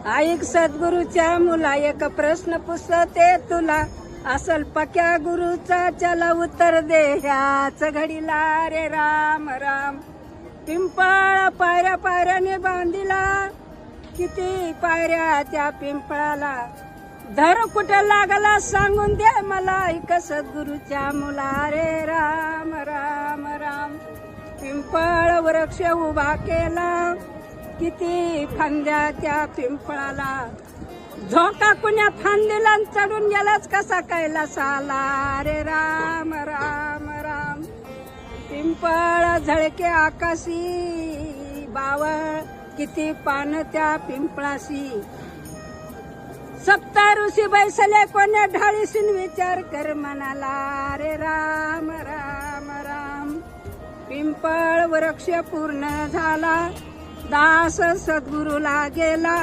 ऐक सद्गुरूच्या मुला एक प्रश्न पुसते तुला, असल पक्या गुरुचा चला उत्तर दे ह्याच घडीला रे राम राम. पिंपळ पायऱ्या पायऱ्याने बांधिला, किती पायऱ्या त्या पिंपळाला, धर कुठे लागला सांगून दे मला, ऐक सद्गुरूच्या मुला रे राम राम राम. पिंपळ वृक्ष उभा केला, किती फांद्या त्या पिंपळाला, झोका कुण्या फांदीला चढून गेलाच कसा कैलासाला रे राम राम राम. पिंपळ झळके आकाशी, बावळ किती पान त्या पिंपळाशी, सप्ता ऋषी बैसले कोण्या ढाळीशीन विचार कर मनाला रे राम राम राम. पिंपळ वृक्ष पूर्ण झाला, दास सद्गुरूला गेला,